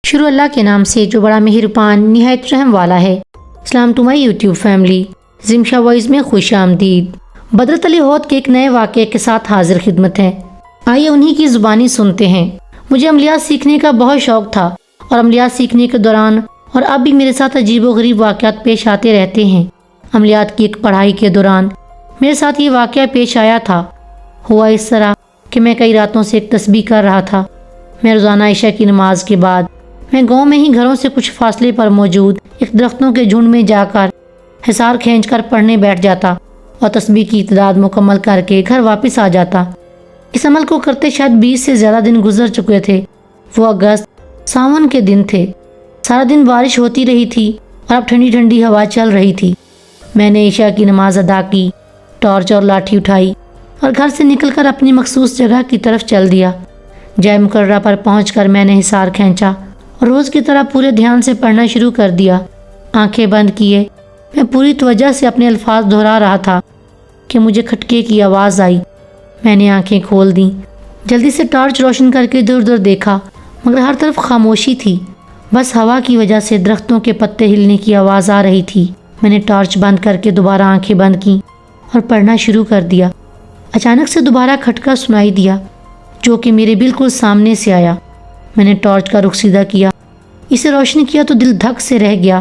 شروع اللہ کے نام سے جو بڑا مہربان نہایت رحم والا ہے۔ سلام ٹو مائی یوٹیوب فیملی، زمشہ وائز میں خوش آمدید۔ بدرت علی حوت کے ایک نئے واقعے کے ساتھ حاضر خدمت ہے۔ آئیے انہی کی زبانی سنتے ہیں۔ مجھے عملیات سیکھنے کا بہت شوق تھا اور عملیات سیکھنے کے دوران اور اب بھی میرے ساتھ عجیب و غریب واقعات پیش آتے رہتے ہیں۔ عملیات کی ایک پڑھائی کے دوران میرے ساتھ یہ واقعہ پیش آیا تھا۔ ہوا اس طرح کہ میں کئی راتوں سے ایک تسبیح کر رہا تھا۔ میں روزانہ عشاء کی نماز کے بعد میں گاؤں میں ہی گھروں سے کچھ فاصلے پر موجود ایک درختوں کے جھنڈ میں جا کر حصار کھینچ کر پڑھنے بیٹھ جاتا اور تسبیح کی تعداد مکمل کر کے گھر واپس آ جاتا۔ اس عمل کو کرتے شاید 20 سے زیادہ دن گزر چکے تھے۔ وہ اگست ساون کے دن تھے۔ سارا دن بارش ہوتی رہی تھی اور اب ٹھنڈی ٹھنڈی ہوا چل رہی تھی۔ میں نے عشاء کی نماز ادا کی، ٹارچ اور لاٹھی اٹھائی اور گھر سے نکل کر اپنی مخصوص جگہ کی طرف چل دیا۔ جائے مقررہ پر پہنچ کر میں نے حصار کھینچا اور روز کی طرح پورے دھیان سے پڑھنا شروع کر دیا۔ آنکھیں بند کیے میں پوری توجہ سے اپنے الفاظ دہرا رہا تھا کہ مجھے کھٹکے کی آواز آئی۔ میں نے آنکھیں کھول دیں، جلدی سے ٹارچ روشن کر کے ادھر ادھر دیکھا، مگر ہر طرف خاموشی تھی۔ بس ہوا کی وجہ سے درختوں کے پتے ہلنے کی آواز آ رہی تھی۔ میں نے ٹارچ بند کر کے دوبارہ آنکھیں بند کیں اور پڑھنا شروع کر دیا۔ اچانک سے دوبارہ کھٹکا سنائی دیا جو کہ میرے بالکل سامنے سے آیا۔ میں نے ٹارچ کا رخ سیدھا کیا، اسے روشن کیا تو دل دھک سے رہ گیا۔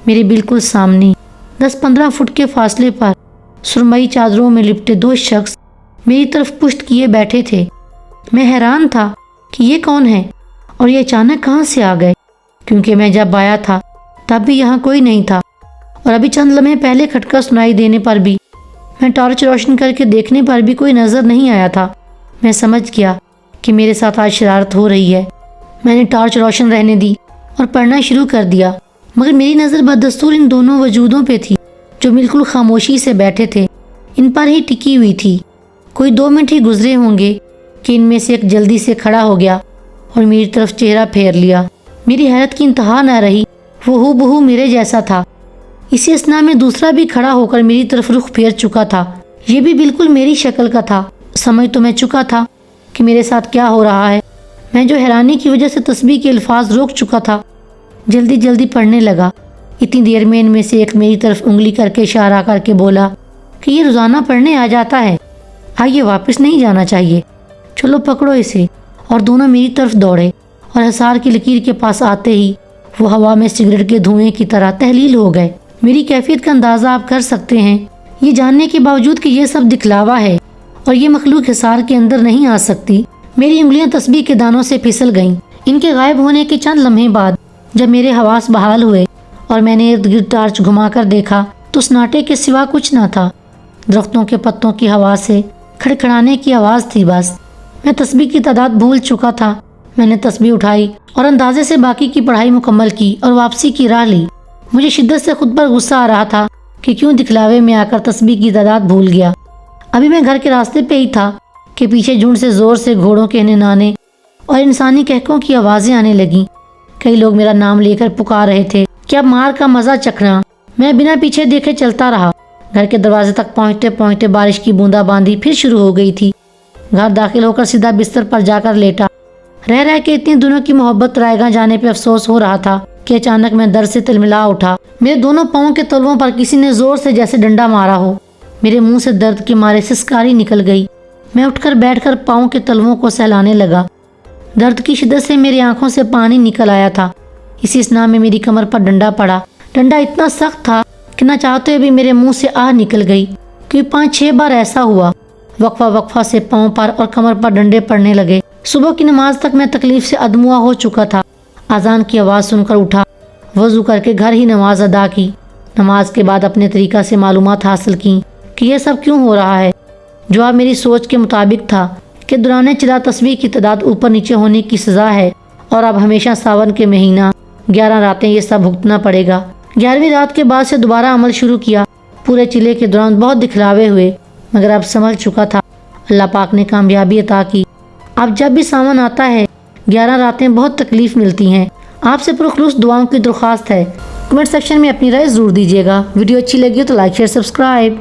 میرے بالکل سامنے 10-15 فٹ کے فاصلے پر سرمئی چادروں میں لپٹے 2 شخص میری طرف پشت کیے بیٹھے تھے۔ میں حیران تھا کہ یہ کون ہے اور یہ اچانک کہاں سے آ گئے، کیونکہ میں جب آیا تھا تب بھی یہاں کوئی نہیں تھا اور ابھی چند لمحے پہلے کھٹکا سنائی دینے پر بھی، میں ٹارچ روشن کر کے دیکھنے پر بھی کوئی نظر نہیں آیا تھا۔ میں سمجھ گیا کہ میرے ساتھ آج شرارت ہو رہی ہے۔ میں نے ٹارچ روشن رہنے دی اور پڑھنا شروع کر دیا، مگر میری نظر بدستور ان دونوں وجودوں پہ تھی جو بالکل خاموشی سے بیٹھے تھے، ان پر ہی ٹکی ہوئی تھی۔ کوئی 2 منٹ ہی گزرے ہوں گے کہ ان میں سے ایک جلدی سے کھڑا ہو گیا اور میری طرف چہرہ پھیر لیا۔ میری حیرت کی انتہا نہ رہی، وہ ہو بہو میرے جیسا تھا۔ اسی اثنا میں دوسرا بھی کھڑا ہو کر میری طرف رخ پھیر چکا تھا، یہ بھی بالکل میری شکل کا تھا۔ سمجھ تو میں چکا تھا کہ میرے ساتھ کیا ہو رہا ہے۔ میں جو حیرانی کی وجہ سے تسبیح کے الفاظ روک چکا تھا، جلدی جلدی پڑھنے لگا۔ اتنی دیر میں ان میں سے ایک میری طرف انگلی کر کے اشارہ کر کے بولا کہ یہ روزانہ پڑھنے آ جاتا ہے، آئیے واپس نہیں جانا چاہیے، چلو پکڑو اسے۔ اور دونوں میری طرف دوڑے اور حصار کی لکیر کے پاس آتے ہی وہ ہوا میں سگریٹ کے دھوئیں کی طرح تحلیل ہو گئے۔ میری کیفیت کا اندازہ آپ کر سکتے ہیں، یہ جاننے کے باوجود کہ یہ سب دکھلاوا ہے اور یہ مخلوق حصار کے اندر نہیں آ سکتی۔ میری انگلیاں تسبیح کے دانوں سے پھسل گئیں۔ ان کے غائب ہونے کے چند لمحے بعد جب میرے حواس بحال ہوئے اور میں نے ارد گرد ٹارچ گھما کر دیکھا تو سناٹے کے سوا کچھ نہ تھا۔ درختوں کے پتوں کی ہوا سے کھڑکھڑانے کی آواز تھی بس۔ میں تسبیح کی تعداد بھول چکا تھا۔ میں نے تسبیح اٹھائی اور اندازے سے باقی کی پڑھائی مکمل کی اور واپسی کی راہ لی۔ مجھے شدت سے خود پر غصہ آ رہا تھا کہ کیوں دکھلاوے میں آ کر تسبیح کی تعداد بھول گیا۔ ابھی میں گھر کے راستے پہ ہی تھا کہ پیچھے جھنڈ سے زور سے گھوڑوں کے ننانے اور انسانی کہکوں کی آوازیں آنے لگیں۔ کئی لوگ میرا نام لے کر پکار رہے تھے کہ اب مار کا مزہ چکھنا۔ میں بنا پیچھے دیکھے چلتا رہا۔ گھر کے دروازے تک پہنچتے پہنچتے بارش کی بوندا باندی پھر شروع ہو گئی تھی۔ گھر داخل ہو کر سیدھا بستر پر جا کر لیٹا۔ رہ رہ کے اتنے دنوں کی محبت رائے گاں جانے پہ افسوس ہو رہا تھا کہ اچانک میں درد سے تلملا اٹھا۔ میرے دونوں پاؤں کے تلووں پر کسی نے زور سے جیسے ڈنڈا مارا ہو۔ میرے منہ سے درد کے مارے سسکاری نکل گئی۔ میں اٹھ کر بیٹھ کر پاؤں کے تلووں کو سہلانے لگا۔ درد کی شدت سے میری آنکھوں سے پانی نکل آیا تھا۔ اسی اثنا میں میری کمر پر ڈنڈا پڑا۔ ڈنڈا اتنا سخت تھا کہ نہ چاہتے ہوئے بھی میرے منہ سے آہ نکل گئی، کیونکہ 5-6 بار ایسا ہوا۔ وقفہ وقفہ سے پاؤں پر اور کمر پر ڈنڈے پڑنے لگے۔ صبح کی نماز تک میں تکلیف سے ادموا ہو چکا تھا۔ اذان کی آواز سن کر اٹھا، وضو کر کے گھر ہی نماز ادا کی۔ نماز کے بعد اپنے طریقہ سے معلومات حاصل کی کہ یہ سب کیوں ہو رہا ہے۔ جواب میری سوچ کے مطابق تھا کہ دوران چلا تسبیح کی تعداد اوپر نیچے ہونے کی سزا ہے اور اب ہمیشہ ساون کے مہینہ 11 راتیں یہ سب بھگتنا پڑے گا۔ 11ویں رات کے بعد سے دوبارہ عمل شروع کیا۔ پورے چلے کے دوران بہت دکھلاوے ہوئے، مگر اب سمجھ چکا تھا۔ اللہ پاک نے کامیابی عطا کی۔ اب جب بھی ساون آتا ہے 11 راتیں بہت تکلیف ملتی ہیں۔ آپ سے پرخلوص دعاؤں کی درخواست ہے، کمنٹ سیکشن میں اپنی رائے ضرور دیجیے گا۔ ویڈیو اچھی لگی ہو تو لائک شیئر سبسکرائب۔